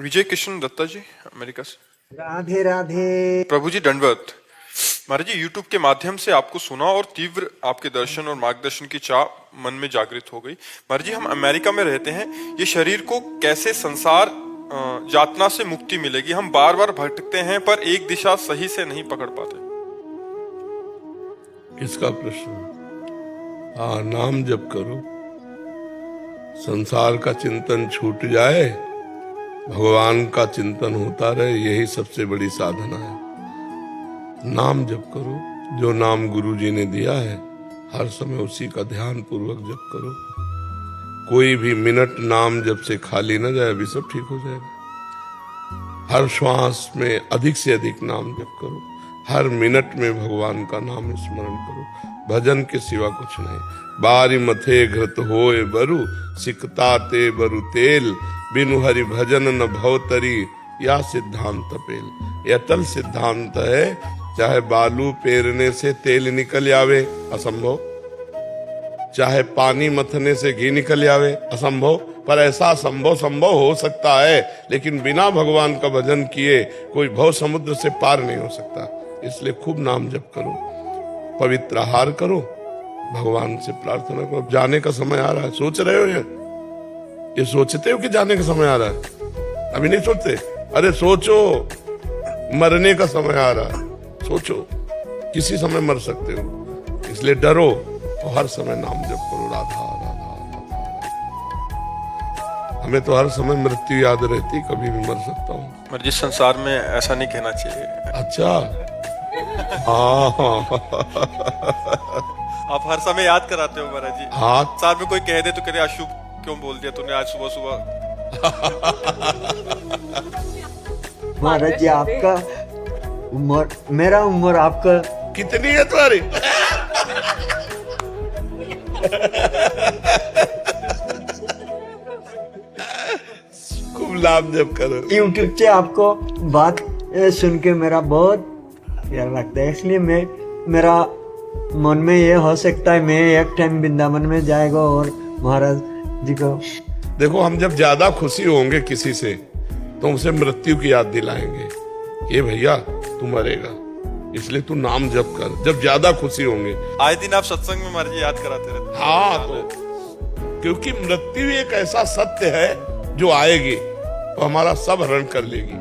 विजय किशन दत्ता जी, America से। राधे राधे। प्रभु जी दंडवत। महाराज जी, YouTube के माध्यम से आपको सुना और तीव्र आपके दर्शन और मार्गदर्शन की चाह मन में जागृत हो गई। महाराज जी, हम अमेरिका में रहते हैं, ये शरीर को कैसे संसार यातना से मुक्ति मिलेगी? हम बार बार भटकते हैं पर एक दिशा सही से नहीं पकड़ पाते। किसका प्रश्न? हाँ, नाम जप करो, संसार का चिंतन छूट जाए, भगवान का चिंतन होता रहे, यही सबसे बड़ी साधना है। नाम जप करो, जो नाम गुरु जी ने दिया है हर समय उसी का ध्यान पूर्वक जप करो। कोई भी मिनट नाम जप से खाली न जाए, अभी सब ठीक हो जाएगा। हर श्वास में अधिक से अधिक नाम जप करो, हर मिनट में भगवान का नाम स्मरण करो, भजन के सिवा कुछ नहीं। बारी मथे घृत होए बरु, सिकता ते बरु तेल, बिनु हरि भजन न भवतरी, या सिद्धांत पेल। यह अटल सिद्धांत है, चाहे बालू पेरने से तेल निकल आवे असंभव, चाहे पानी मथने से घी निकल आवे असंभव, पर ऐसा संभव हो सकता है, लेकिन बिना भगवान का भजन किए कोई भव समुद्र से पार नहीं हो सकता। इसलिए खूब नाम जप करो, पवित्र आहार करो, भगवान से प्रार्थना करो। जाने का समय आ रहा है, सोच रहे हो ये सोचते हो कि जाने का समय आ रहा है? अभी नहीं सोचते? अरे सोचो, मरने का समय आ रहा है, सोचो, किसी समय मर सकते हो, इसलिए डरो और हर समय नाम जप करो, राधा राधा राधा। हमें तो हर समय मृत्यु याद रहती, कभी भी मर सकता हूँ। जिस संसार में ऐसा नहीं कहना चाहिए। अच्छा, हाँ आप हर समय याद कराते हो महाराज जी। हाँ, साथ में कोई कह दे तो कह दे अशुभ क्यों बोल दिया तूने आज सुबह सुबह। महाराज जी, आपका उम्र, मेरा उम्र आपका कितनी है तुम्हारी? खूब लाभ जप करो। यूट्यूब से आपको बात सुन के मेरा बहुत प्यार लगता है, इसलिए मेरा मन में ये हो सकता है मैं एक टाइम वृंदावन में जाएगा और महाराज जी को। देखो, हम जब ज्यादा खुशी होंगे किसी से तो उसे मृत्यु की याद दिलाएंगे, ये भैया तू मरेगा, इसलिए तू नाम जप कर। जब ज्यादा खुशी होंगे, आए दिन आप सत्संग में महाराज जी याद कराते रहते। हाँ, तो क्योंकि मृत्यु एक ऐसा सत्य है जो आएगी तो हमारा सब हरण कर लेगी,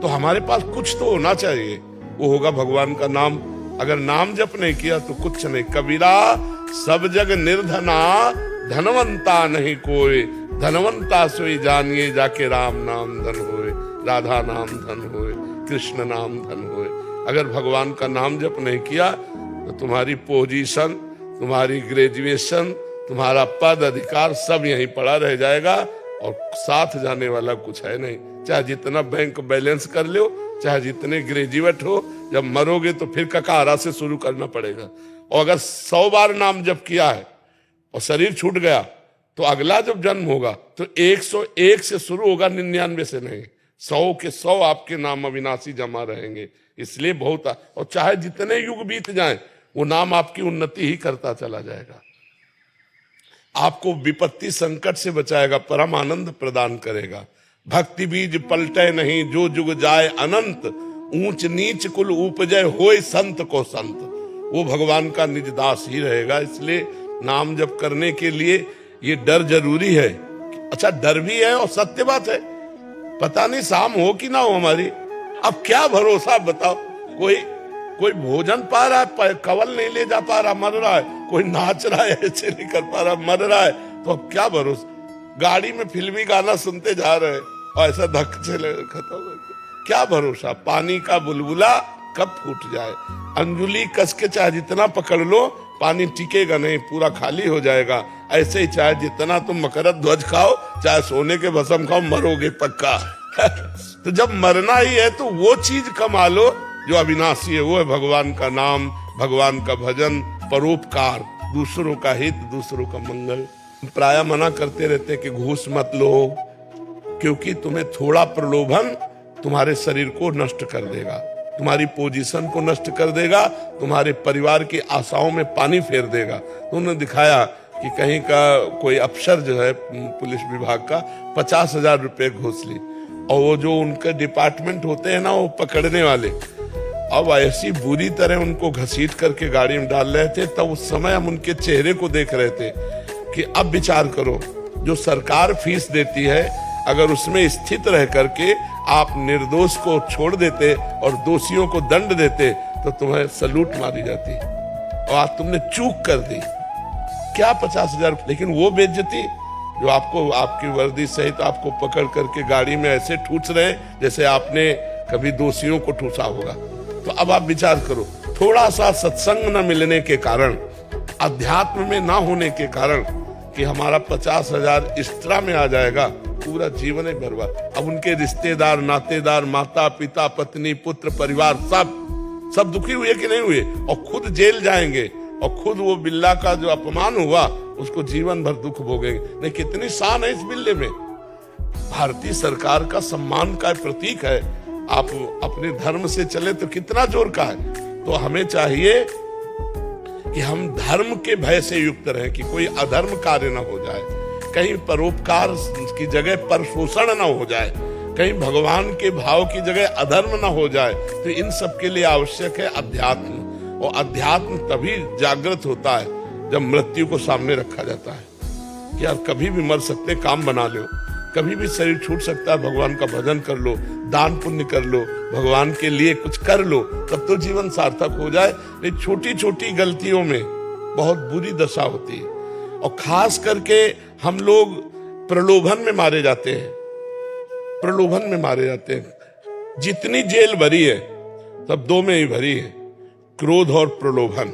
तो हमारे पास कुछ तो होना चाहिए, वो होगा भगवान का नाम। अगर नाम जप नहीं किया तो कुछ नहीं। कबीरा सब जग निर्धना, धनवंता नहीं कोई, धनवंता सोई जानिए जाके राम नाम धन होए, राधा नाम धन होए, कृष्ण नाम धन होए। अगर भगवान का नाम जप नहीं किया तो तुम्हारी पोजीशन, तुम्हारी ग्रेजुएशन, तुम्हारा पद अधिकार सब यहीं पड़ा रह जाएगा और साथ जाने वाला कुछ है नहीं। चाहे जितना बैंक बैलेंस कर लो, चाहे जितने ग्रेजुएट हो, जब मरोगे तो फिर ककारा से शुरू करना पड़ेगा। और अगर 100 बार नाम जप किया है और शरीर छूट गया तो अगला जब जन्म होगा तो 101 से शुरू होगा, 99 से नहीं। 100 के 100 आपके नाम अविनाशी जमा रहेंगे। इसलिए बहुत, और चाहे जितने युग बीत जाएं वो नाम आपकी उन्नति ही करता चला जाएगा, आपको विपत्ति संकट से बचाएगा, परम आनंद प्रदान करेगा। भक्ति बीज पलटे नहीं, जो जुग जाए अनंत, ऊंच नीच कुल उपजय होए संत को संत। वो भगवान का निज दास ही रहेगा। इसलिए नाम जप करने के लिए ये डर जरूरी है। अच्छा, डर भी है और सत्य बात है, पता नहीं शाम हो कि ना हो हमारी, अब क्या भरोसा बताओ। कोई भोजन पा रहा है, कवल नहीं ले जा पा रहा, मर रहा है। कोई नाच रहा है, ऐसे नहीं कर पा रहा, मर रहा है। तो अब क्या भरोसा। गाड़ी में फिल्मी गाना सुनते जा रहे हैं और ऐसा धक्के से खत्म हो, क्या भरोसा। पानी का बुलबुला कब फूट जाए, अंजुली कस के चाहे जितना पकड़ लो, पानी टिकेगा नहीं, पूरा खाली हो जाएगा। ऐसे ही चाहे जितना तुम मकरत ध्वज खाओ, चाहे सोने के भस्म खाओ, मरोगे पक्का। तो जब मरना ही है तो वो चीज कमा लो जो अविनाशी है, वो है भगवान का नाम, भगवान का भजन, परोपकार, दूसरों का हित, दूसरों का मंगल। प्राय मना करते रहते कि घूस मत लो, क्योंकि तुम्हें थोड़ा प्रलोभन तुम्हारे शरीर को नष्ट कर देगा, तुम्हारी पोजीशन को नष्ट कर देगा, तुम्हारे परिवार की आशाओं में पानी फेर देगा। तो उन्होंने दिखाया कि कहीं का कोई अफसर जो है पुलिस विभाग का 50,000 रुपए घूस ली। और वो जो उनके डिपार्टमेंट होते हैं ना, वो पकड़ने वाले, अब ऐसी बुरी तरह उनको घसीट करके गाड़ी में डाल रहे थे। तब उस समय हम उनके चेहरे को देख रहे थे कि अब विचार करो, जो सरकार फीस देती है, अगर उसमें स्थित रह करके आप निर्दोष को छोड़ देते और दोषियों को दंड देते तो तुम्हें सलूट मारी जाती, और आज तुमने चूक कर दी। क्या 50,000? लेकिन वो बेइज्जती जो आपको आपकी वर्दी सहित आपको पकड़ करके गाड़ी में ऐसे ठूस रहे जैसे आपने कभी दोषियों को ठूसा होगा। तो अब आप विचार करो, थोड़ा सा सत्संग न मिलने के कारण, अध्यात्म में ना होने के कारण कि हमारा 50,000 एक्स्ट्रा में आ जाएगा, पूरा जीवन ही बर्बाद। अब उनके रिश्तेदार, नातेदार, माता पिता, पत्नी, पुत्र, परिवार सब दुखी हुए कि नहीं हुए? और खुद जेल जाएंगे, और खुद वो बिल्ला का जो अपमान हुआ उसको जीवन भर दुख भोगेंगे। नहीं, कितनी शान है इस बिल्ले में। भारतीय सरकार का सम्मान का प्रतीक है। आप अपने धर्म से चले तो कितना जोर का है। तो हमें चाहिए कि हम धर्म के भय से युक्त रहें कि कोई अधर्म कार्य न हो जाए, कहीं परोपकार की जगह परशोषण न हो जाए, कहीं भगवान के भाव की जगह अधर्म न हो जाए। तो इन सब के लिए आवश्यक है अध्यात्म, और अध्यात्म तभी जागृत होता है जब मृत्यु को सामने रखा जाता है कि यार कभी भी मर सकते, काम बना लो, कभी भी शरीर छूट सकता है, भगवान का भजन कर लो, दान पुण्य कर लो, भगवान के लिए कुछ कर लो, तब तो जीवन सार्थक हो जाए। नहीं, छोटी छोटी गलतियों में बहुत बुरी दशा होती है। और खास करके हम लोग प्रलोभन में मारे जाते हैं, प्रलोभन में मारे जाते हैं। जितनी जेल भरी है सब दो में ही भरी है, क्रोध और प्रलोभन।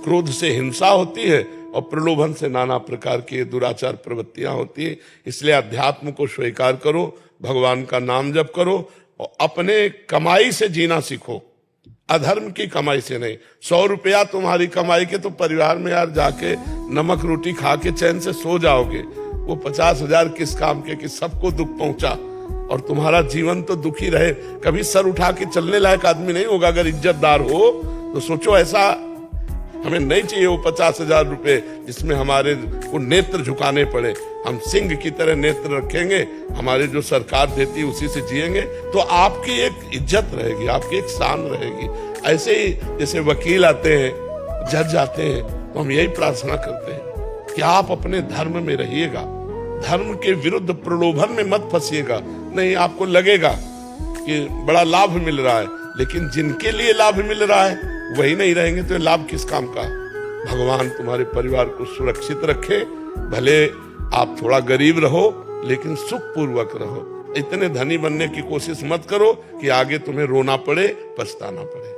क्रोध से हिंसा होती है और प्रलोभन से नाना प्रकार की दुराचार प्रवृत्तियां होती है। इसलिए अध्यात्म को स्वीकार करो, भगवान का नाम जप करो और अपने कमाई से जीना सीखो, अधर्म की कमाई से नहीं। 100 रुपया तुम्हारी कमाई के तो परिवार में यार जाके नमक रोटी खा के चैन से सो जाओगे। वो 50,000 किस काम के कि सबको दुख पहुंचा और तुम्हारा जीवन तो दुखी रहे। कभी सर उठा के चलने लायक आदमी नहीं होगा। अगर इज्जतदार हो तो सोचो, ऐसा हमें नहीं चाहिए वो 50,000 रुपए जिसमें हमारे को नेत्र झुकाने पड़े। हम सिंह की तरह नेत्र रखेंगे, हमारे जो सरकार देती है उसी से जिएंगे, तो आपकी एक इज्जत रहेगी, आपकी एक शान रहेगी। ऐसे ही जैसे वकील आते हैं, जज आते हैं, तो हम यही प्रार्थना करते हैं कि आप अपने धर्म में रहिएगा, धर्म के विरुद्ध प्रलोभन में मत फंसिएगा। नहीं, आपको लगेगा कि बड़ा लाभ मिल रहा है, लेकिन जिनके लिए लाभ मिल रहा है वही नहीं रहेंगे तो लाभ किस काम का। भगवान तुम्हारे परिवार को सुरक्षित रखे, भले आप थोड़ा गरीब रहो लेकिन सुखपूर्वक रहो। इतने धनी बनने की कोशिश मत करो कि आगे तुम्हें रोना पड़े, पछताना पड़े।